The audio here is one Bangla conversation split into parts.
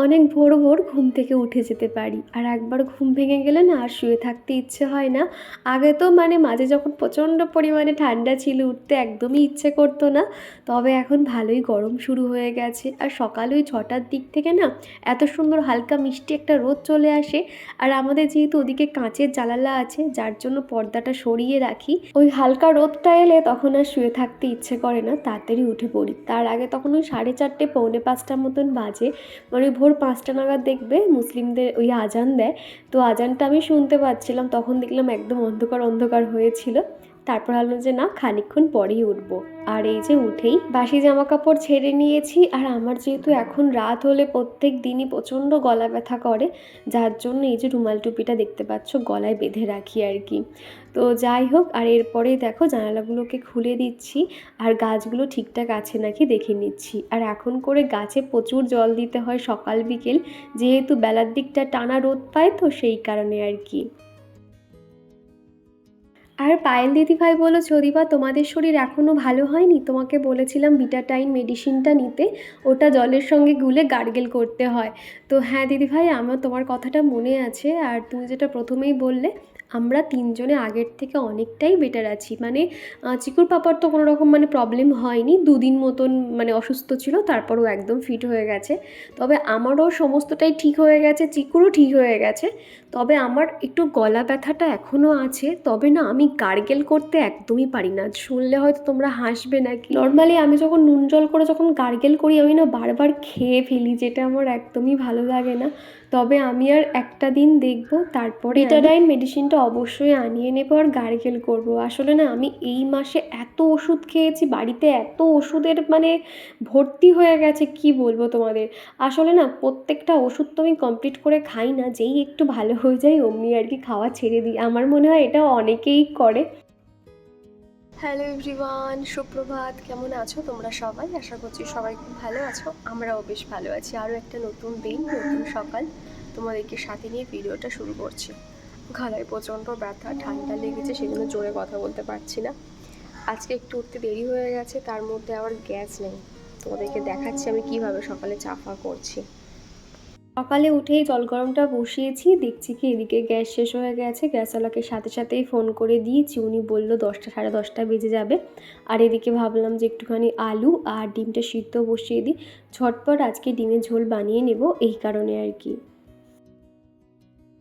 অনেক ভোর ভোর ঘুম থেকে উঠে যেতে পারি, আর একবার ঘুম ভেঙে গেলে না আর শুয়ে থাকতে ইচ্ছে হয় না। আগে তো মাঝে যখন প্রচণ্ড পরিমাণে ঠান্ডা ছিল, উঠতে একদমই ইচ্ছে করতো না। তবে এখন ভালোই গরম শুরু হয়ে গেছে, আর সকালে ওই 6টার দিক থেকে না এত সুন্দর হালকা মিষ্টি একটা রোদ চলে আসে। আর আমাদের যেহেতু ওদিকে কাঁচের জানালা আছে, যার জন্য পর্দাটা সরিয়ে রাখি, ওই হালকা রোদটা এলে তখন আর শুয়ে থাকতে ইচ্ছে করে না, তাড়াতাড়ি উঠে পড়ি। তার আগে তখন ওই 4:30 পৌনে 5টার মতন বাজে, ভোর 5টা নাগাদ দেখবে মুসলিমদের ওই আজান দেয়। তো আজানটা আমি শুনতে পাচ্ছিলাম, তখন দেখলাম একদম অন্ধকার অন্ধকার হয়েছিল। তারপর ভাবলাম যে না, খানিকক্ষণ পরেই উঠবো। আর এই যে উঠেই বাসি জামা কাপড় ছেড়ে নিয়েছি। আর আমার যেহেতু এখন রাত হলে প্রত্যেক দিনই প্রচণ্ড গলা ব্যথা করে, যার জন্য এই যে রুমাল টুপিটা দেখতে পাচ্ছ গলায় বেঁধে রাখি আর কি। তো যাই হোক, আর এরপরেই দেখো জানালাগুলোকে খুলে দিচ্ছি, আর গাছগুলো ঠিকঠাক আছে নাকি দেখে নিচ্ছি। আর এখন করে গাছে প্রচুর জল দিতে হয় সকাল বিকেল, যেহেতু বেলার দিকটা টানা রোদ পায়, তো সেই কারণে আর কি। আর পায়েল দিদিভাই বলো, যদিবা তোমাদের শরীর এখনও ভালো হয়নি, তোমাকে বলেছিলাম বিটাটাইন মেডিসিনটা নিতে, ওটা জলের সঙ্গে গুলে গার্গেল করতে হয়। তো হ্যাঁ দিদিভাই, আমার তোমার কথাটা মনে আছে। আর তুমি যেটা প্রথমেই বললে, আমরা তিনজনে আগের থেকে অনেকটাই বেটার আছি। চিকুর পাপার তো কোনো রকম প্রবলেম হয়নি, দুদিন মতন অসুস্থ ছিল, তারপরও একদম ফিট হয়ে গেছে। তবে আমারও সমস্তটাই ঠিক হয়ে গেছে, চিকুরও ঠিক হয়ে গেছে। তবে আমার একটু গলা ব্যথাটা এখনও আছে। তবে না, আমি গার্গেল করতে একদমই পারি না। শুনলে হয়তো তোমরা হাসবে নাকি, নর্মালি আমি যখন নুন জল করে যখন গার্গেল করি, আমি না বারবার খেয়ে ফেলি, যেটা আমার একদমই ভালো লাগে না। তবে আমি আর একটা দিন দেখবো, তারপরে বিটাডাইন মেডিসিনটা অবশ্যই আনিয়ে নেবো আর গার্গেল করব। আসলে না, আমি এই মাসে এত ওষুধ খেয়েছি, বাড়িতে এত ওষুধের ভর্তি হয়ে গেছে, কি বলবো তোমাদের। আসলে না, প্রত্যেকটা ওষুধ তো আমি কমপ্লিট করে খাই না, যেই একটু ভালো হয়ে যায় অমনি আর কি খাওয়া ছেড়ে দিই। আমার মনে হয় এটা অনেকেই করে। হ্যালো এভরিওয়ান, সুপ্রভাত। কেমন আছো তোমরা সবাই? আশা করছি সবাই খুব ভালো আছো, আমরাও বেশ ভালো আছি। আরও একটা নতুন দিন, নতুন সকাল, তোমাদেরকে সাথে নিয়ে ভিডিওটা শুরু করছি। গলায় প্রচণ্ড ব্যথা, ঠান্ডা লেগেছে, সেজন্য জোরে কথা বলতে পারছি না। আজকে একটু উঠতে দেরি হয়ে গেছে, তার মধ্যে আবার গ্যাস নেই। তোমাদেরকে দেখাচ্ছি আমি কিভাবে সকালে চাপা করছি। সকালে উঠেই জল গরমটা বসিয়েছি, দেখছি কি এদিকে গ্যাস শেষ হয়ে গেছে। গ্যাসওয়ালাকে সাথে সাথেই ফোন করে দিয়েছি, উনি বললো 10টা সাড়ে 10টা বেজে যাবে। আর এদিকে ভাবলাম যে একটুখানি আলু আর ডিমটা সিদ্ধ বসিয়ে দিই, ঝটপট আজকে ডিমের ঝোল বানিয়ে নেব, এই কারণে আর কি।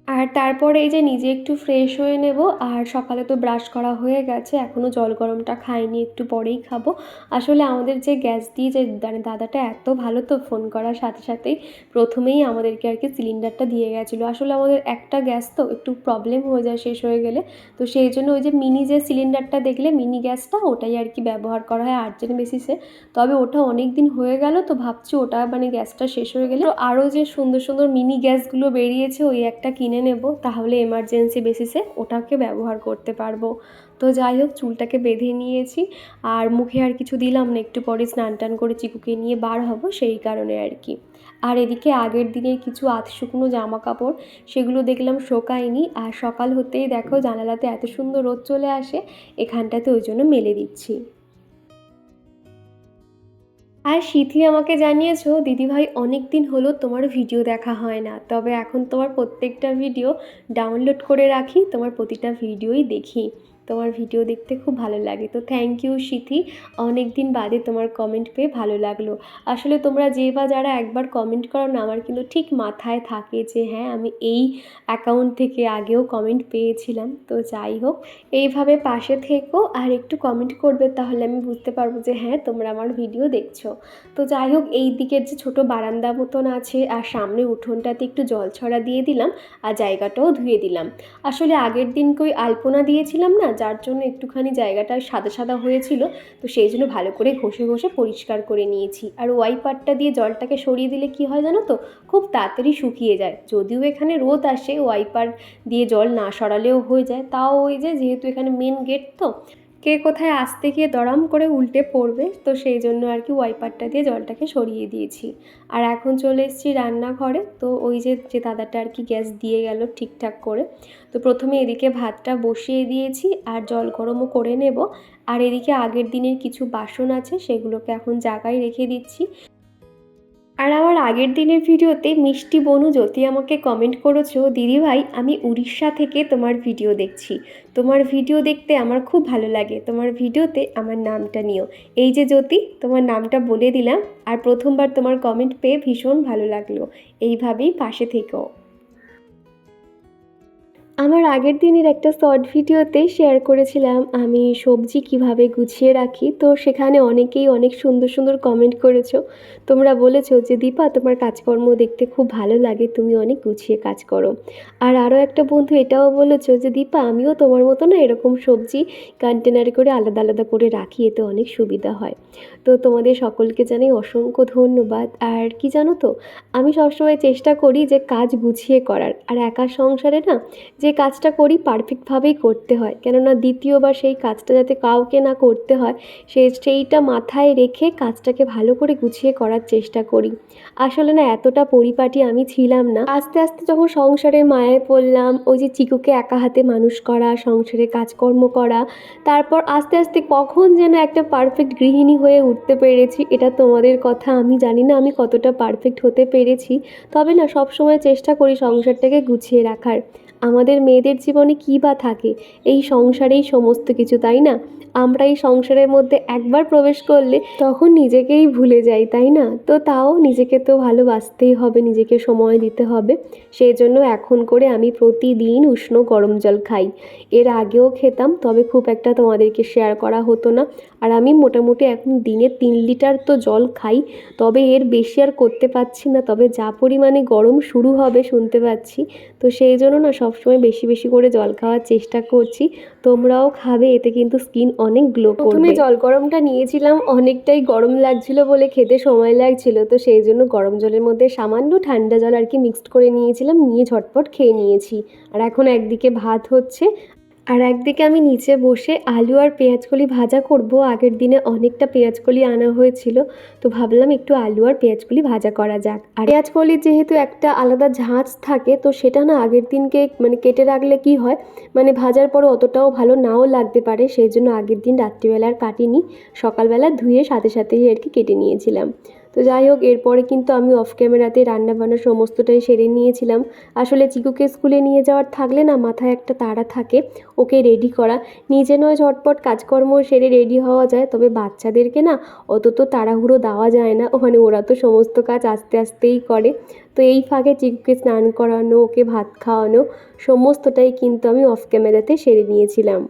আর তারপরে এই যে নিজে একটু ফ্রেশ হয়ে নেব। আর সকালে তো ব্রাশ করা হয়ে গেছে, এখনও জল গরমটা খাইনি, একটু পরেই খাবো। আসলে আমাদের যে গ্যাস দিয়ে যে দাদাটা এত ভালো, তো ফোন করার সাথে সাথেই প্রথমেই আমাদেরকে আর কি সিলিন্ডারটা দিয়ে গেছিলো। আসলে আমাদের একটা গ্যাস তো একটু প্রবলেম হয়ে যায় শেষ হয়ে গেলে, তো সেই জন্য ওই যে মিনি যে সিলিন্ডারটা দেখলে, মিনি গ্যাসটা, ওটাই আর কি ব্যবহার করা হয় আর্জেন্ট বেসিসে। তবে ওটা অনেক দিন হয়ে গেল, তো ভাবছি ওটা গ্যাসটা শেষ হয়ে গেলে আরও যে সুন্দর সুন্দর মিনি গ্যাসগুলো বেরিয়েছে, ওই একটা কিনে নেব, তাহলে এমার্জেন্সি বেসিসে ওটাকে ব্যবহার করতে পারবো। তো যাই হোক, চুলটাকে বেঁধে নিয়েছি, আর মুখে আর কিছু দিলাম না, একটু পরে স্নান টান করে চিকুকে নিয়ে বার হব, সেই কারণে আর কি। আর এদিকে আগের দিনের কিছু আধ শুকনো জামা কাপড়, সেগুলো দেখলাম শোকায়নি। আর সকাল হতেই দেখো জানালাতে এত সুন্দর রোদ চলে আসে, এখানটাতে ওই জন্য মেলে দিচ্ছি। আর সিথি আমাকে জানিয়েছো, দিদিভাই অনেক দিন হলো তোমার ভিডিও দেখা হয় না, তবে এখন তোমার প্রত্যেকটা ভিডিও ডাউনলোড করে রাখি, তোমার প্রতিটা ভিডিওই দেখি। তোমার ভিডিও দেখতে খুব ভালো লাগে। তো থ্যাংক ইউ সিথি, অনেক দিন বাদে তোমার কমেন্ট পেয়ে ভালো লাগলো। আসলে তোমরা যে বা যারা একবার কমেন্ট করো না, আমার কিন্তু ঠিক মাথায় থাকে যে হ্যাঁ, আমি এই অ্যাকাউন্ট থেকে আগেও কমেন্ট পেয়েছিলাম। তো যাই হোক, এইভাবে পাশে থেকো আর একটু কমেন্ট করবে, তাহলে আমি বুঝতে পারবো যে হ্যাঁ, তোমরা আমার ভিডিও দেখছো। তো যাই হোক, এই দিকের যে ছোট বারান্দা মতন আছে, আর সামনে উঠোনটাতে একটু জল ছড়া দিয়ে দিলাম, আর জায়গাটাও ধুয়ে দিলাম। আসলে আগের দিনকে ওই আলপনা দিয়েছিলাম না, যার জন্য একটুখানি জায়গাটা সাদা সাদা হয়েছিল, তো সেই জন্য ভালো করে ঘষে ঘষে পরিষ্কার করে নিয়েছি। আর ওয়াইপারটা দিয়ে জলটাকে সরিয়ে দিলে কি হয় জানো তো, খুব তাড়াতাড়ি শুকিয়ে যায়। যদিও এখানে রোদ আসে, ওয়াইপার দিয়ে জল না সরালেও হয়ে যায়। তাও ওই যে যেহেতু এখানে মেন গেট, তো কে কোথায় আসতে গিয়ে দড়াম করে উল্টে পড়বে, তো সেই জন্য আর কি ওয়াইপারটা দিয়ে জলটাকে সরিয়ে দিয়েছি। আর এখন চলে এসেছি রান্নাঘরে। তো ওই যে যে দাদাটা আর কি গ্যাস দিয়ে গেল ঠিকঠাক করে, তো প্রথমে এদিকে ভাতটা বসিয়ে দিয়েছি, আর জল গরমও করে নেব। আর এদিকে আগের দিনের কিছু বাসন আছে, সেগুলোকে এখন জায়গায় রেখে দিচ্ছি। আর আমার আগের দিনের ভিডিওতে মিষ্টি বনু জ্যোতি আমাকে কমেন্ট করেছো, দিদিভাই আমি উড়িষ্যা থেকে তোমার ভিডিও দেখছি, তোমার ভিডিও দেখতে আমার খুব ভালো লাগে, তোমার ভিডিওতে আমার নামটা নিও। এই যে জ্যোতি, তোমার নামটা বলে দিলাম, আর প্রথমবার তোমার কমেন্ট পেয়ে ভীষণ ভালো লাগলো। এইভাবেই পাশে থেকো। আমার আগের দিনের একটা শর্ট ভিডিওতে শেয়ার করেছিলাম আমি সবজি কিভাবে গুছিয়ে রাখি, তো সেখানে অনেকেই অনেক সুন্দর সুন্দর কমেন্ট করেছো। তোমরা বলেছো যে দীপা তোমার কাজকর্ম দেখতে খুব ভালো লাগে, তুমি অনেক গুছিয়ে কাজ করো। আর আরও একটা বন্ধু এটাও বলেছো যে দীপা আমিও তোমার মতো না এরকম সবজি কন্টেনারে করে আলাদা আলাদা করে রাখি, এতে অনেক সুবিধা হয়। তো তোমাদের সকলকে জানাই অসংখ্য ধন্যবাদ। আর কি জানো তো, আমি সবসময় চেষ্টা করি যে কাজ গুছিয়ে করার, আর একা সংসারে না যে কাজটা করি পারফেক্টভাবেই করতে হয়, কেননা দ্বিতীয়বার সেই কাজটা যাতে কাউকে না করতে হয় সেইটা মাথায় রেখে কাজটাকে ভালো করে গুছিয়ে করার চেষ্টা করি। আসলে না এতটা পরিপাটি আমি ছিলাম না, আস্তে আস্তে যখন সংসারের মায়ায় পড়লাম, ওই যে চিকুকে একা হাতে মানুষ করা, সংসারে কাজকর্ম করা, তারপর আস্তে আস্তে কখন যেন একটা পারফেক্ট গৃহিণী হয়ে উঠতে পেরেছি। এটা তোমাদের কথা আমি জানি না আমি কতটা পারফেক্ট হতে পেরেছি, তবে না সবসময় চেষ্টা করি সংসারটাকে গুছিয়ে রাখার। আমাদের মেয়েদের জীবনে কী বা থাকে, এই সংসারেই সমস্ত কিছু, তাই না? আমরা এই সংসারের মধ্যে একবার প্রবেশ করলে তখন নিজেকেই ভুলে যাই, তাই না? তো তাও নিজেকে তো ভালোবাসতেই হবে, নিজেকে সময় দিতে হবে। সেই জন্য এখন করে আমি প্রতিদিন উষ্ণ গরম জল খাই। এর আগেও খেতাম, তবে খুব একটা তোমাদেরকে শেয়ার করা হতো না। আর আমি মোটামুটি এখন দিনে 3 লিটার তো জল খাই, তবে এর বেশি আর করতে পারছি না। তবে যা পরিমাণে গরম শুরু হবে শুনতে পাচ্ছি, তো সেই জন্য না সবসময় বেশি বেশি করে জল খাওয়ার চেষ্টা করছি। তোমরাও খাবে, এতে কিন্তু স্কিন অনেক গ্লো করবে। প্রথমে জল গরমটা নিয়েছিলাম, অনেকটাই গরম লাগছিল বলে খেতে সময় লাগছিল, তো সেই জন্য গরম জলের মধ্যে সামান্য ঠান্ডা জল আর কি মিক্সড করে নিয়েছিলাম, নিয়ে ঝটপট খেয়ে নিয়েছি। আর এখন একদিকে ভাত হচ্ছে, আর একদিকে আমি নিচে বসে আলু আর পেঁয়াজকলি ভাজা করব। আগের দিনে অনেকটা পেঁয়াজকলি আনা হয়েছিল, তো ভাবলাম একটু আলু আর পেঁয়াজকলি ভাজা করা যাক। আর পেঁয়াজকলির যেহেতু একটা আলাদা ঝাঁঝ থাকে, তো সেটা না আগের দিনকে কেটে রাখলে কি হয়, ভাজার পরে অতটাও ভালো নাও লাগতে পারে। সেই জন্য আগের দিন রাত্রিবেলা আর কাটিনি, সকালবেলা ধুয়ে সাথে সাথেই আর কি কেটে নিয়েছিলাম। তো যাই হোক, এরপরে কিন্তু আমি অফ ক্যামেরাতে রান্নাবান্না সমস্তটাই সেরে নিয়েছিলাম। আসলে চিকুকে স্কুলে নিয়ে যাওয়ার থাকলে না মাথায় একটা তাড়া থাকে, ওকে রেডি করা। নিজে নয় ঝটপট কাজকর্ম সেরে রেডি হওয়া যায়, তবে বাচ্চাদেরকে না অত তো তাড়াহুড়ো দেওয়া যায় না, ওরা তো সমস্ত কাজ আস্তে আস্তেই করে। তো এই ফাঁকে চিকুকে স্নান করানো, ওকে ভাত খাওয়ানো সমস্তটাই কিন্তু আমি অফ ক্যামেরাতে সেরে নিয়েছিলাম।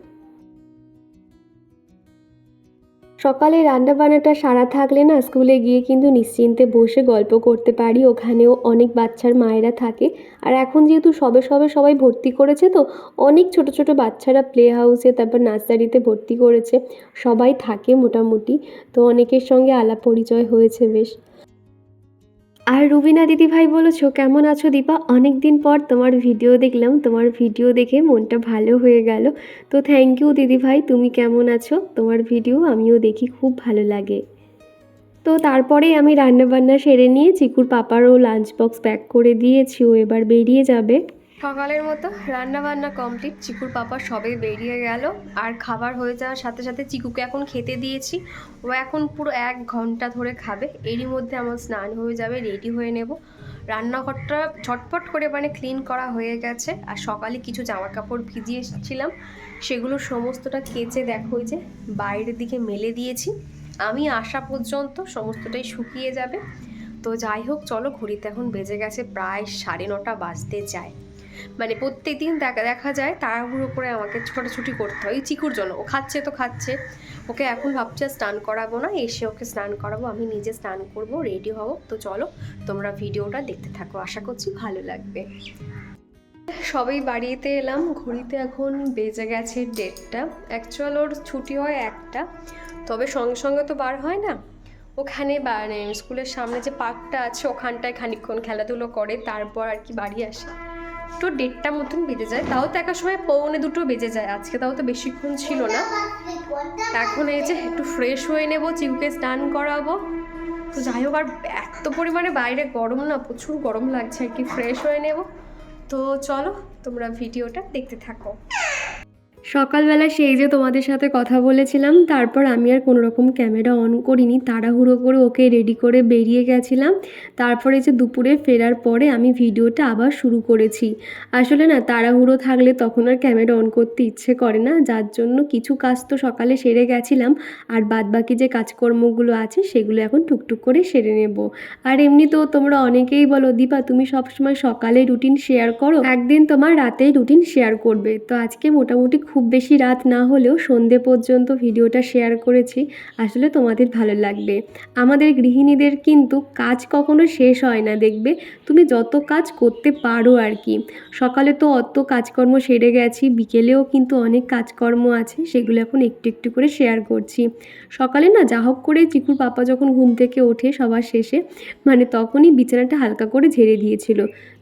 সকালে রান্নাবান্নাটা সারা থাকলে না স্কুলে গিয়ে কিন্তু নিশ্চিন্তে বসে গল্প করতে পারি, ওখানেও অনেক বাচ্চার মায়েরা থাকে। আর এখন যেহেতু সবে সবে সবাই ভর্তি করেছে, তো অনেক ছোট ছোট বাচ্চারা প্লে হাউসে, তারপর নার্সারিতে ভর্তি করেছে, সবাই থাকে মোটামুটি। তো অনেকের সঙ্গে আলাপ পরিচয় হয়েছে বেশ। আর রুবিনা দিদিভাই বলেছো, কেমন আছো দীপা? অনেক দিন পর তোমার ভিডিও দেখলাম, তোমার ভিডিও দেখে মনটা ভালো হয়ে গেল। তো থ্যাংক ইউ দিদিভাই, তুমি কেমন আছো? তোমার ভিডিও আমিও দেখি, খুব ভালো লাগে। তো তারপরে আমি রান্নাবান্না সেরে নিয়ে চিকুর পাপারও লাঞ্চ বক্স প্যাক করে দিয়েছি, ও এবার বেরিয়ে যাবে। সকালের মতো রান্নাবান্না কমপ্লিট, চিকুর পাপা সবে বেরিয়ে গেল। আর খাবার হয়ে যাওয়ার সাথে সাথে চিকুকে এখন খেতে দিয়েছি, ও এখন পুরো 1 ঘন্টা ধরে খাবে। এরই মধ্যে আমার স্নান হয়ে যাবে, রেডি হয়ে নেব। রান্নাঘরটা ঝটপট করে ক্লিন করা হয়ে গেছে। আর সকালে কিছু জামা কাপড় ভিজিয়ে এসেছিলাম, সেগুলো সমস্তটা কেচে দেখো যে বাইরের দিকে মেলে দিয়েছি। আমি আসা পর্যন্ত সমস্তটাই শুকিয়ে যাবে। তো যাই হোক, চলো, ঘড়িতে এখন বেজে গেছে প্রায় 9:30 বাজতে যায়। প্রত্যেক দিন দেখা যায় তাড়াহুড়ো করে আমাকে ছোটাছুটি করতে হয় ওই চিকুর জন্য। ও খাচ্ছে তো খাচ্ছে, ওকে এখন ভাবছে স্নান করাবো না, এসে ওকে স্নান করাবো, আমি নিজে স্নান করব, রেডি হব। তো চলো তোমরা ভিডিওটা দেখতে থাকো, আশা করছি ভালো লাগবে। সবাই বাড়িতে এলাম, ঘড়িতে এখন বেজে গেছে 1:30। অ্যাকচুয়াল ওর ছুটি হয় 1টা, তবে সঙ্গে সঙ্গে তো বার হয় না। ওখানে স্কুলের সামনে যে পার্কটা আছে ওখানটায় খানিকক্ষণ খেলাধুলো করে, তারপর আর কি বাড়ি আসে। তো 1:30 মতন বেজে যায়, তাও তো একার সময় 1:45 বেজে যায়। আজকে তাও তো বেশিক্ষণ ছিল না। এখন এই যে একটু ফ্রেশ হয়ে নেব, চিকুকে স্নান করাবো। তো যাই হোক, আর এত পরিমাণে বাইরে গরম না, প্রচুর গরম লাগছে আর কি, ফ্রেশ হয়ে নেব। তো চলো তোমরা ভিডিওটা দেখতে থাকো। সকালবেলা সেই যে তোমাদের সাথে কথা বলেছিলাম, তারপর আমি আর কোনো রকম ক্যামেরা অন করিনি, তাড়াহুড়ো করে ওকে রেডি করে বেরিয়ে গেছিলাম। তারপরে যে দুপুরে ফেরার পরে আমি ভিডিওটা আবার শুরু করেছি। আসলে না তাড়াহুড়ো থাকলে তখন আর ক্যামেরা অন করতে ইচ্ছে করে না, যার জন্য কিছু কাজ তো সকালে সেরে গেছিলাম, আর বাদবাকি যে কাজকর্মগুলো আছে সেগুলো এখন টুকটুক করে সেরে নেব। আর এমনিতেও তোমরা অনেকেই বলো, দীপা তুমি সবসময় সকালে রুটিন শেয়ার করো, একদিন তোমার রাতেই রুটিন শেয়ার করবে। তো আজকে মোটামুটি খুব বেশি রাত না হলেও সন্ধে পর্যন্ত ভিডিওটা শেয়ার করেছি, আসলে তোমাদের ভালো লাগবে। আমাদের গৃহিণীদের কিন্তু কাজ কখনো শেষ হয় না, দেখবে তুমি যত কাজ করতে পারো আর কি। সকালে তো অত কাজকর্ম সেরে গেছি, বিকেলেও কিন্তু অনেক কাজকর্ম আছে, সেগুলো এখন একটু একটু করে শেয়ার করছি। সকালে না যা হোক করে চিকুর পাপা যখন ঘুম থেকে ওঠে সবার শেষে, মানে তখনই বিছানাটা হালকা করে ঝেড়ে দিয়েছিল,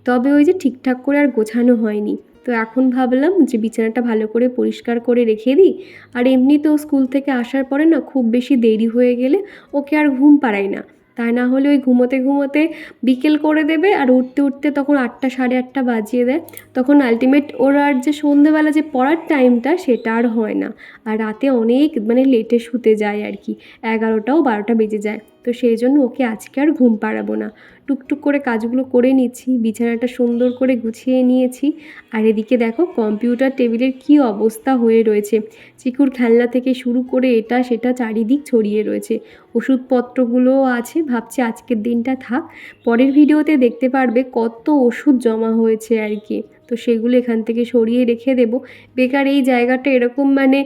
তবে ওই যে ঠিকঠাক করে আর গোছানো হয়নি। তো এখন ভাবলাম যে বিছানাটা ভালো করে পরিষ্কার করে রেখে দিই। আর এমনিতেও স্কুল থেকে আসার পরে না খুব বেশি দেরি হয়ে গেলে ওকে আর ঘুম পাড়াই না, তাই না হলে ওই ঘুমোতে ঘুমোতে বিকেল করে দেবে, আর উঠতে উঠতে তখন 8টা সাড়ে 8টা বাজিয়ে দেয়। তখন আলটিমেট ওর আর যে সন্ধেবেলা যে পড়ার টাইমটা সেটা আর হয় না, আর রাতে অনেক মানে লেটে শুতে যায় আর কি, 11টাও 12টা বেজে যায়। তো সেই জন্য ওকে আজকে আর ঘুম পাড়াবো না, টুকটুক করে কাজগুলো করে নিচ্ছি, বিছানাটা সুন্দর করে গুছিয়ে নিয়েছি। আর এদিকে দেখো কম্পিউটার টেবিলের কি অবস্থা হয়ে রয়েছে, চিকুর খেলনা থেকে শুরু করে এটা সেটা চারিদিক ছড়িয়ে রয়েছে, ওষুধপত্রগুলোও আছে। ভাবছি আজকের দিনটা থাক, পরের ভিডিওতে দেখতে পারবে কত ওষুধ জমা হয়েছে আর কি। তো সেগুলো এখান থেকে সরিয়ে রেখে দেব, বেকার এই জায়গাটা এরকম মানে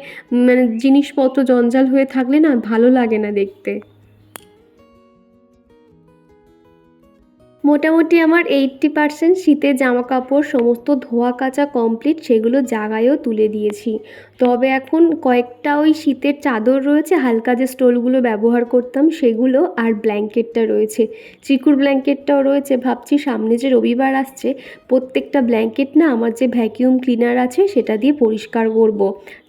মানে জিনিসপত্র জঞ্জাল হয়ে থাকলে না ভালো লাগে না দেখতে। মোটামুটি আমার 80% শীতের জামাকাপড় সমস্ত ধোয়া কাচা কমপ্লিট, সেগুলো জাগায়ও তুলে দিয়েছি। তবে এখন কয়েকটা ওই শীতের চাদর রয়েছে, হালকা যে স্টোলগুলো ব্যবহার করতাম সেগুলো, আর ব্ল্যাঙ্কেটটা রয়েছে, চিকুর ব্ল্যাঙ্কেটটাও রয়েছে। ভাবছি সামনে যে রবিবার আসছে, প্রত্যেকটা ব্ল্যাঙ্কেট না আমার যে ভ্যাকিউম ক্লিনার আছে সেটা দিয়ে পরিষ্কার করব।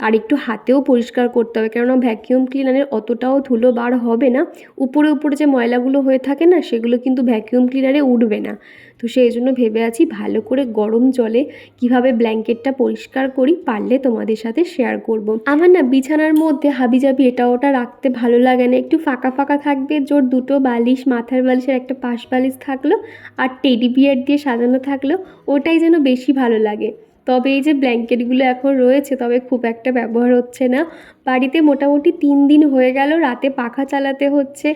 আর একটু হাতেও পরিষ্কার করতে হবে, কেননা ভ্যাকিউম ক্লিনারের অতটাও ধুলো বার হবে না, উপরে উপরে যে ময়লাগুলো হয়ে থাকে না সেগুলো কিন্তু ভ্যাকিউম ক্লিনারে উঠবে না। তো সেই জন্য ভেবে আছি ভালো করে গরম জলে কিভাবে ব্ল্যাঙ্কেটটা পরিষ্কার করি, পারলে তোমাদের সাথে শেয়ার করব। আমার না বিছানার মধ্যে হাবিজাবি এটা ওটা রাখতে ভালো লাগে না, একটু ফাঁকা ফাঁকা থাকবে, জোর দুটো বালিশ, মাথার বালিশের একটা পাশ বালিশ থাকলো, আর টেডি বিয়ার দিয়ে সাজানো থাকলো, ওটাই যেন বেশি ভালো লাগে। তবে এই যে ব্ল্যাঙ্কেটগুলো এখন রয়েছে, তবে খুব একটা ব্যবহার হচ্ছে না। বাড়িতে মোটামুটি 3 দিন হয়ে গেল রাতে পাখা চালাতে হচ্ছে,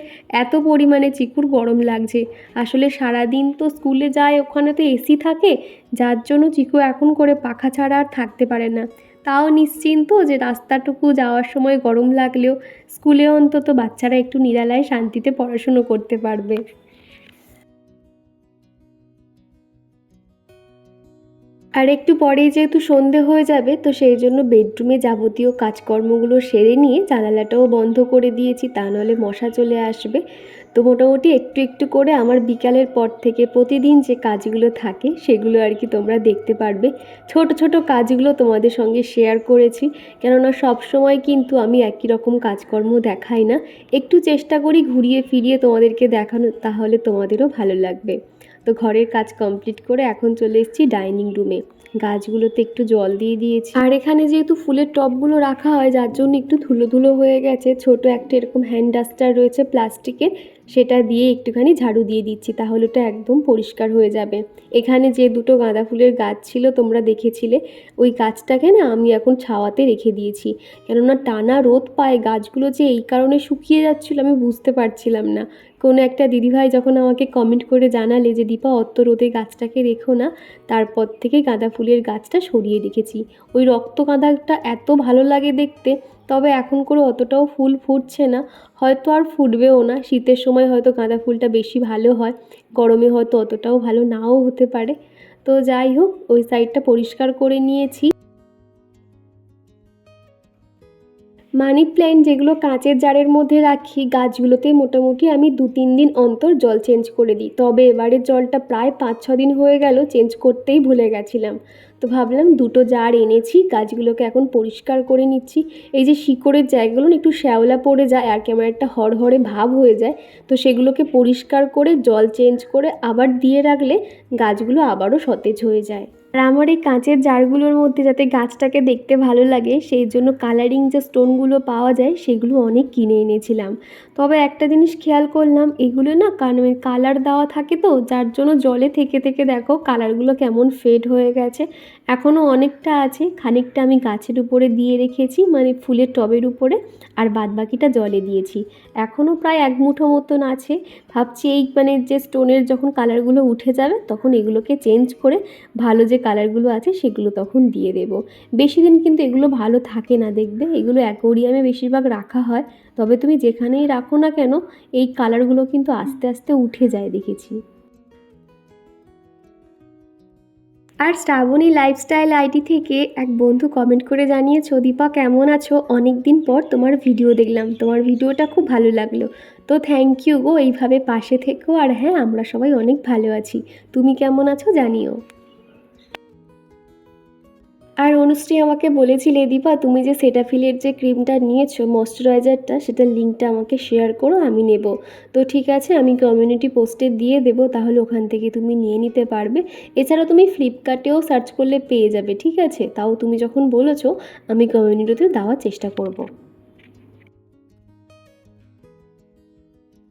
এত পরিমাণে চিকুর গরম লাগছে। আসলে সারাদিন তো স্কুলে যায়, ওখানে তো এসি থাকে, যার জন্য চিকু এখন করে পাখা ছাড়া আর থাকতে পারে না। তাও নিশ্চিন্ত যে রাস্তাটুকু যাওয়ার সময় গরম লাগলেও স্কুলে অন্তত বাচ্চারা একটু নিরালায় শান্তিতে পড়াশুনো করতে পারবে। আর একটু পরেই যেহেতু সন্ধে হয়ে যাবে, তো সেই জন্য বেডরুমে যাবতীয় কাজকর্মগুলো সেরে নিয়ে জানালাটাও বন্ধ করে দিয়েছি, তা নাহলে মশা চলে আসবে। তো মোটামুটি একটু একটু করে আমার বিকালের পর থেকে প্রতিদিন যে কাজগুলো থাকে সেগুলো আর কি তোমরা দেখতে পারবে। ছোট ছোট কাজগুলো তোমাদের সঙ্গে শেয়ার করেছি, কেননা সব সময় কিন্তু আমি একই রকম কাজকর্ম দেখাই না, একটু চেষ্টা করি ঘুরিয়ে ফিরিয়ে তোমাদেরকে দেখানো, তাহলে তোমাদেরও ভালো লাগবে। তো ঘরের কাজ কমপ্লিট করে এখন চলে এসেছি ডাইনিং রুমে, গাছগুলোতে একটু জল দিয়ে দিয়েছি। আর এখানে যেহেতু ফুলের টবগুলো রাখা হয়, যার জন্য একটু ধুলো ধুলো হয়ে গেছে, ছোট একটা এরকম হ্যান্ড ডাস্টার রয়েছে প্লাস্টিকের, সেটা দিয়ে একটুখানি ঝাড়ু দিয়ে দিচ্ছি, তাহলে ওটা একদম পরিষ্কার হয়ে যাবে। এখানে যে দুটো গাঁদা ফুলের গাছ ছিল তোমরা দেখেছিলে, ওই গাছটাকে না আমি এখন ছাওয়াতে রেখে দিয়েছি, কেননা টানা রোদ পায়, গাছগুলো যে এই কারণে শুকিয়ে যাচ্ছিলো আমি বুঝতে পারছিলাম না। কোনো একটা দিদিভাই যখন আমাকে কমেন্ট করে জানালে যে দীপা অত রোদে গাছটাকে রেখো না, তারপর থেকে গাঁদা ফুলের গাছটা সরিয়ে রেখেছি। ওই রক্ত গাঁদাটা এত ভালো লাগে দেখতে, তবে এখন করে অতটাও ফুল ফুটছে না, হয়তো আর ফুটবেও না। শীতের সময় হয়তো গাঁদা ফুলটা বেশি ভালো হয়, গরমে হয়তো অতটাও ভালো নাও হতে পারে। তো যাই হোক, ওই সাইডটা পরিষ্কার করে নিয়েছি। মানি প্ল্যান্ট যেগুলো কাঁচের জারের মধ্যে রাখি, গাছগুলোতে মোটামুটি আমি 2-3 দিন অন্তর জল চেঞ্জ করে দিই, তবে এবারের জলটা প্রায় 5-6 দিন হয়ে গেল চেঞ্জ করতেই ভুলে গেছিলাম। তো ভাবলাম দুটো জার এনেছি, গাছগুলোকে এখন পরিষ্কার করে নিচ্ছি। এই যে শিকড়ের জায়গাগুলো না একটু শ্যাওলা পড়ে যায় আর কেমন একটা হড়হড়ে ভাব হয়ে যায়, তো সেগুলোকে পরিষ্কার করে জল চেঞ্জ করে আবার দিয়ে রাখলে গাছগুলো আবারও সতেজ হয়ে যায়। আর আমার এই কাঁচের জারগুলোর মধ্যে যাতে গাছটাকে দেখতে ভালো লাগে সেই জন্য কালারিং যে স্টোনগুলো পাওয়া যায় সেগুলো অনেক কিনে এনেছিলাম। তবে একটা জিনিস খেয়াল করলাম, এগুলো না কালার দেওয়া থাকে তো, যার জন্য জলে থেকে থেকে দেখো কালারগুলো কেমন ফেড হয়ে গেছে। এখনও অনেকটা আছে, খানিকটা আমি গাছের উপরে দিয়ে রেখেছি, মানে ফুলের টবের উপরে, আর বাদবাকিটা জলে দিয়েছি। এখনও প্রায় এক মুঠো মতন আছে। ভাবছি এই যে স্টোনের যখন কালারগুলো উঠে যাবে তখন এগুলোকে চেঞ্জ করে ভালো যে কালারগুলো আছে সেগুলো তখন দিয়ে দেবো। বেশি দিন কিন্তু এগুলো ভালো থাকে না, দেখবে এগুলো অ্যাকোরিয়ামে বেশিরভাগ রাখা হয়, তবে তুমি যেখানেই রাখো না কেন এই কালারগুলো কিন্তু আস্তে আস্তে উঠে যায় দেখেছি। আর শ্রাবণী লাইফস্টাইল আইডি থেকে এক বন্ধু কমেন্ট করে জানিয়েছো, দীপা কেমন আছো, অনেক দিন পর তোমার ভিডিও দেখলাম, তোমার ভিডিওটা খুব ভালো লাগলো। তো থ্যাংক ইউ গো, এইভাবে পাশে থেকো। আর হ্যাঁ, আমরা সবাই অনেক ভালো আছি, তুমি কেমন আছো জানিও। আর অনুশ্রী আমাকে বলেছিলে, দীপা তুমি যে সেটাফিলের যে ক্রিমটা নিয়েছো ময়শ্চারাইজারটা, সেটার লিঙ্কটা আমাকে শেয়ার করো, আমি নেব। তো ঠিক আছে, আমি কমিউনিটি পোস্টে দিয়ে দেবো, তাহলে ওখান থেকে তুমি নিয়ে নিতে পারবে। এছাড়া তুমি ফ্লিপকার্টেও সার্চ করলে পেয়ে যাবে, ঠিক আছে? তাও তুমি যখন বলেছো আমি কমিউনিটিতে দেওয়ার চেষ্টা করব।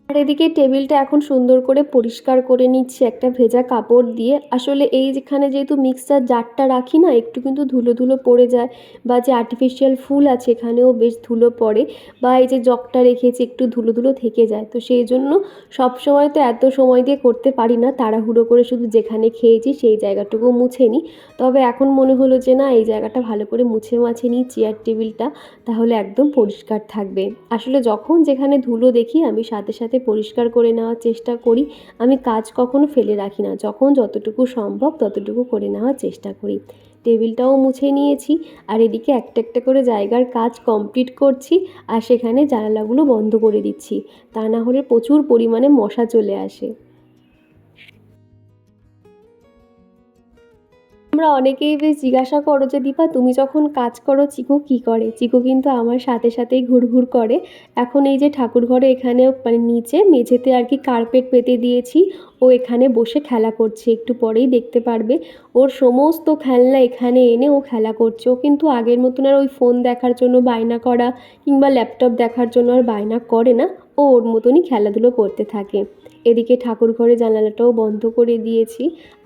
আর এদিকে টেবিলটা এখন সুন্দর করে পরিষ্কার করে নিচ্ছি একটা ভেজা কাপড় দিয়ে। আসলে এই যেখানে যেহেতু মিক্সচার জারটা রাখি না, একটু কিন্তু ধুলো ধুলো পড়ে যায়, বা যে আর্টিফিশিয়াল ফুল আছে এখানেও বেশ ধুলো পড়ে, বা এই যে জগটা রেখেছি একটু ধুলো ধুলো থেকে যায়। তো সেই জন্য সব সময় তো এত সময় দিয়ে করতে পারি না, তাড়াহুড়ো করে শুধু যেখানে খেয়েছি সেই জায়গাটুকু মুছে নিই। তবে এখন মনে হলো যে না, এই জায়গাটা ভালো করে মুছে মাছে নিই, চেয়ার টেবিলটা, তাহলে একদম পরিষ্কার থাকবে। আসলে যখন যেখানে ধুলো দেখি আমি সাথে সাথে পরিষ্কার করে নেওয়ার চেষ্টা করি। আমি কাজ কখনো ফেলে রাখি না, যখন যতটুকু সম্ভব ততটুকু করে নেওয়ার চেষ্টা করি। টেবিলটাও মুছে নিয়েছি, আর এদিকে একটা একটা করে জায়গার কাজ কমপ্লিট করছি, আর সেখানে জানালাগুলো বন্ধ করে দিচ্ছি, তা না হলে প্রচুর পরিমাণে মশা চলে আসে। তোমরা অনেকেই বেশ জিজ্ঞাসা করো যে, দীপা তুমি যখন কাজ করো চিকু কী করে? চিকু কিন্তু আমার সাথে সাথেই ঘুরঘুর করে। এখন এই যে ঠাকুর ঘরে এখানে নিচে মেঝেতে আর কি কার্পেট পেতে দিয়েছি, ও এখানে বসে খেলা করছে, একটু পরেই দেখতে পারবে। ওর সমস্ত খেলনা এখানে এনে ও খেলা করছে। ও কিন্তু আগের মতন আর ওই ফোন দেখার জন্য বায়না করা কিংবা ল্যাপটপ দেখার জন্য আর বায়না করে না, ও ওর মতনই খেলাধুলো করতে থাকে। এদিকে ঠাকুর ঘরে জানালাটাও বন্ধ করে দিয়েছি।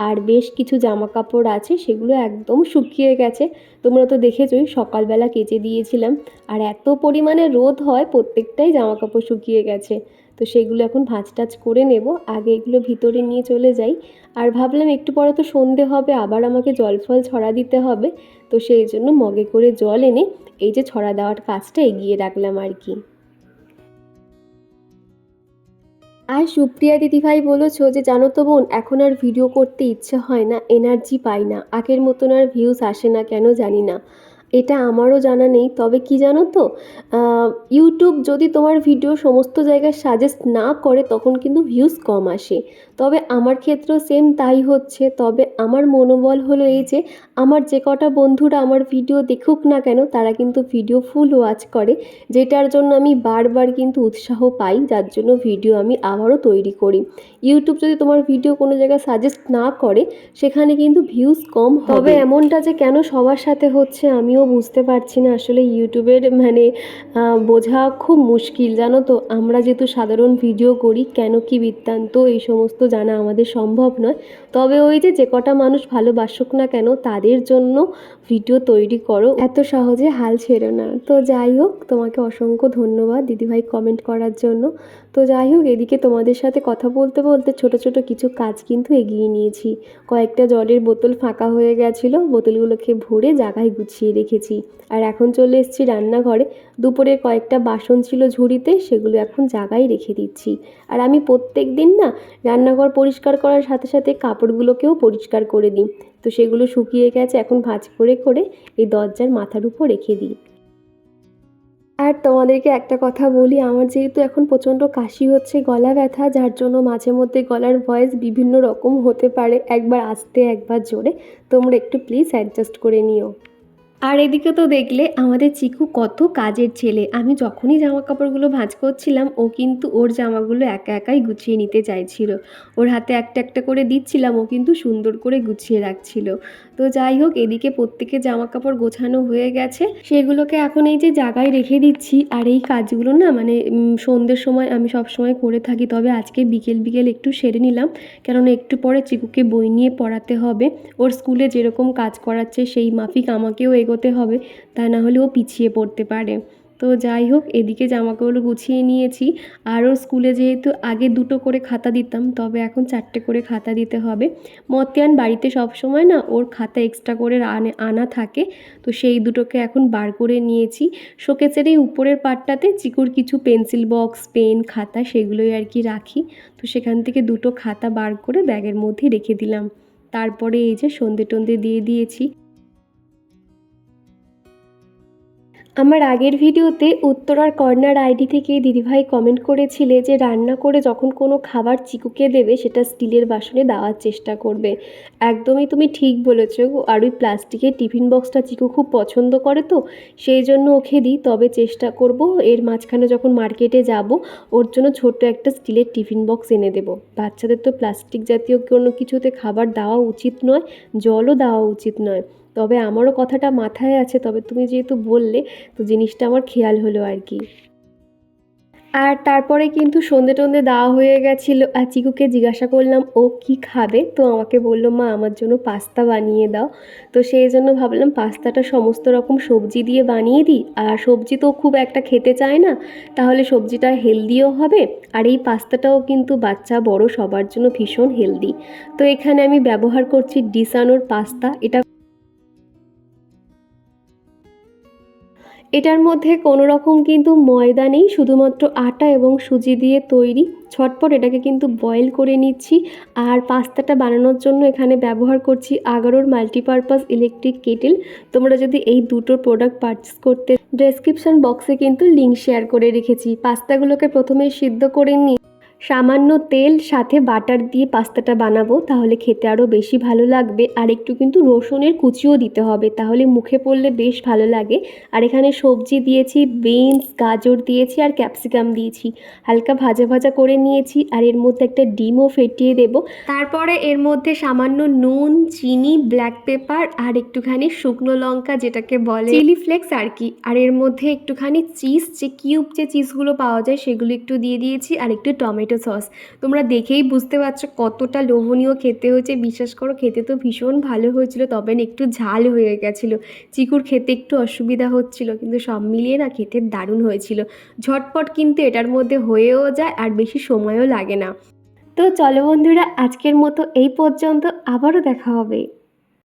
আর বেশ কিছু জামা কাপড় আছে, সেগুলো একদম শুকিয়ে গেছে, তোমরা তো দেখেছোই, সকালবেলা কেচে দিয়েছিলাম। আর এত পরিমাণে রোদ হয়, প্রত্যেকটাই জামা কাপড় শুকিয়ে গেছে। তো সেগুলো এখন ভাঁজ টাজ করে নেব, আগে এগুলো ভিতরে নিয়ে চলে যাই। আর ভাবলাম একটু পরে তো সন্ধে হবে, আবার আমাকে জল ফল ছড়া দিতে হবে, তো সেই জন্য মগে করে জল এনে এই যে ছড়া দেওয়ার কাজটা এগিয়ে রাখলাম আর কি। আর সুপ্রিয়া দিদিভাই বলেছো যে, জানো তো বোন, এখন আর ভিডিও করতে ইচ্ছে হয় না, এনার্জি পাই না, আগের মতন আর ভিউজ আসে না, কেন জানি না। এটা আমারও জানা নেই, তবে কি জানো তো, ইউটিউব যদি তোমার ভিডিও সমস্ত জায়গায় সাজেস্ট না করে তখন কিন্তু ভিউজ কম আসে। তবে আমার ক্ষেত্রেও সেম তাই হচ্ছে। তবে আমার মনোবল হলো এই যে, আমার যে কটা বন্ধুরা আমার ভিডিও দেখুক না কেন তারা কিন্তু ভিডিও ফুল ওয়াচ করে, যেটার জন্য আমি বারবার কিন্তু উৎসাহ পাই, যার জন্য ভিডিও আমি আবারও তৈরি করি। ইউটিউব যদি তোমার ভিডিও কোনো জায়গায় সাজেস্ট না করে সেখানে কিন্তু ভিউজ কম হবে। তবে এমনটা যে কেন সবার সাথে হচ্ছে আমিও বুঝতে পারছি না, আসলে ইউটিউবের বোঝা খুব মুশকিল, জানো তো। আমরা যেহেতু সাধারণ ভিডিও করি, কেন কি বৃত্তান্ত এই সমস্ত জানা আমাদের সম্ভব নয়। তবে ওই যে যে কটা মানুষ ভালোবাসুক না কেন তাদের জন্য ভিডিও তৈরি করো, এত সহজে হাল ছেড়ো না। তো যাই হোক, তোমাকে অসংখ্য ধন্যবাদ দিদিভাই কমেন্ট করার জন্য। তো যাই হোক, এদিকে তোমাদের সাথে কথা বলতে বলতে ছোট ছোট কিছু কাজ কিন্তু এগিয়ে নিয়েছি। কয়েকটা জলের বোতল ফাঁকা হয়ে গেছিলো, বোতলগুলোকে ভরে জায়গায় গুছিয়ে রেখেছি। আর এখন চলে এসেছি রান্নাঘরে। দুপুরের কয়েকটা বাসন ছিল ঝুড়িতে, সেগুলো এখন জায়গায় রেখে দিচ্ছি। আর আমি প্রত্যেক দিন না রান্নাঘর পরিষ্কার করার সাথে সাথে কাপড়গুলোকেও পরিষ্কার করে দিই। তো সেগুলো শুকিয়ে গেছে, এখন ভাঁজ করে করে এই দরজার মাথার উপর রেখে দিই। আর তোমাদেরকে একটা কথা বলি, আমার যেহেতু এখন প্রচণ্ড কাশি হচ্ছে, গলা ব্যথা, যার জন্য মাঝে মধ্যে গলার ভয়েস বিভিন্ন রকম হতে পারে, একবার আস্তে একবার জোরে, তোমরা একটু প্লিজ অ্যাডজাস্ট করে নিও। আর এদিকে তো দেখলে আমাদের চিকু কত কাজের ছেলে। আমি যখনই জামা কাপড়গুলো ভাঁজ করছিলাম ও কিন্তু ওর জামাগুলো একা একাই গুছিয়ে নিতে চাইছিল। ওর হাতে একটা একটা করে দিচ্ছিলাম, ও কিন্তু সুন্দর করে গুছিয়ে রাখছিল। তো যাই হোক, এদিকে প্রত্যেকের জামা কাপড় গোছানো হয়ে গেছে, সেগুলোকে এখন এই যে জায়গায় রেখে দিচ্ছি। আর এই কাজগুলো না মানে সন্ধ্যের সময় আমি সব সময় করে থাকি, তবে আজকে বিকেল বিকেল একটু সেরে নিলাম, কেননা একটু পরে চিকুকে বই নিয়ে পড়াতে হবে। ওর স্কুলে যেরকম কাজ করাচ্ছে সেই মাফিক আমাকেও এগোতে হবে, তা না হলে ও পিছিয়ে পড়তে পারে। তো যাই হোক, এদিকে জামাকাপড় গুছিয়ে নিয়েছি। আর ওর স্কুলে যেহেতু আগে 2টো করে খাতা দিতাম, তবে এখন 4টে করে খাতা দিতে হবে। মতিয়ান বাড়িতে সব সময় না ওর খাতা এক্সট্রা করে আনা থাকে, তো সেই দুটোকে এখন বার করে নিয়েছি। শোকেসের এই উপরের পার্টটাতে চিকুর কিছু পেন্সিল বক্স, পেন, খাতা সেগুলোই আর কি রাখি। তো সেখান থেকে 2টো খাতা বার করে ব্যাগের মধ্যে রেখে দিলাম। তারপরে এই যে সন্ধে টন্ধে দিয়ে দিয়েছি। আমার আগের ভিডিওতে উত্তরার কর্নার আইডি থেকে দিদিভাই কমেন্ট করেছিলে যে রান্না করে যখন কোনো খাবার চিকুকে দেবে সেটা স্টিলের বাসনে দেওয়ার চেষ্টা করবে। একদমই তুমি ঠিক বলেছ। আর ওই প্লাস্টিকের টিফিন বক্সটা চিকু খুব পছন্দ করে, তো সেই জন্য ওকে দিই। তবে চেষ্টা করব এর মাঝখানে যখন মার্কেটে যাব ওর জন্য ছোট্ট একটা স্টিলের টিফিন বক্স এনে দেবো। বাচ্চাদের তো প্লাস্টিক জাতীয় কোনো কিছুতে খাবার দেওয়া উচিত নয়, জলও দেওয়া উচিত নয়। তবে আমারও কথাটা মাথায় আছে, তবে তুমি যেহেতু বললে তো জিনিসটা আমার খেয়াল হলো আর কি। আর তারপরে কিন্তু সন্ধে টন্ধে দেওয়া হয়ে গেছিলো, আর চিকুকে জিজ্ঞাসা করলাম ও কি খাবে, তো আমাকে বললো মা আমার জন্য পাস্তা বানিয়ে দাও। তো সেই জন্য ভাবলাম পাস্তাটা সমস্ত রকম সবজি দিয়ে বানিয়ে দিই, আর সবজি তো খুব একটা খেতে চায় না, তাহলে সবজিটা হেলদিও হবে। আর এই পাস্তাটাও কিন্তু বাচ্চা বড় সবার জন্য ভীষণ হেলদি। তো এখানে আমি ব্যবহার করছি ডিসানোর পাস্তা। এটার মধ্যে কোনো রকম কিন্তু ময়দা নেই, শুধুমাত্র আটা এবং সুজি দিয়ে তৈরি। ঝটপট এটাকে কিন্তু বয়েল করে নিচ্ছি। আর পাস্তাটা বানানোর জন্য এখানে ব্যবহার করছি আগারোর মাল্টিপারপাস ইলেকট্রিক কেটেল। তোমরা যদি এই দুটো প্রোডাক্ট পারচেস করতে, ডেসক্রিপশন বক্সে কিন্তু লিঙ্ক শেয়ার করে রেখেছি। পাস্তাগুলোকে প্রথমে সিদ্ধ করে নিই, সামান্য তেল সাথে বাটার দিয়ে পাস্তাটা বানাবো, তাহলে খেতে আরও বেশি ভালো লাগবে। আর একটু কিন্তু রসুনের কুচিও দিতে হবে, তাহলে মুখে পড়লে বেশ ভালো লাগে। আর এখানে সবজি দিয়েছি, বিনস, গাজর দিয়েছি আর ক্যাপসিকাম দিয়েছি, হালকা ভাজা ভাজা করে নিয়েছি। আর এর মধ্যে একটা ডিমও ফেটিয়ে দেবো। তারপরে এর মধ্যে সামান্য নুন, চিনি, ব্ল্যাক পেপার আর একটুখানি শুকনো লঙ্কা, যেটাকে বলে চিলি ফ্লেক্স আর কি। আর এর মধ্যে একটুখানি চিজ, যে কিউব যে চিজগুলো পাওয়া যায় সেগুলো একটু দিয়ে দিয়েছি, আর একটু টমেটো সস। তোমরা দেখেই বুঝতে পারছো কতটা লোভনীয় খেতে হয়েছে। বিশ্বাস করো, খেতে তো ভীষণ ভালো হয়েছিল, তবে না একটু ঝাল হয়ে গেছিলো। চিকুর খেতে একটু অসুবিধা হচ্ছিল, কিন্তু সব মিলিয়ে না খেতে দারুণ হয়েছিল। ঝটপট কিন্তু এটার মধ্যে হয়েও যায় আর বেশি সময়ও লাগে না। তো চলো বন্ধুরা, আজকের মতো এই পর্যন্ত, আবারও দেখা হবে।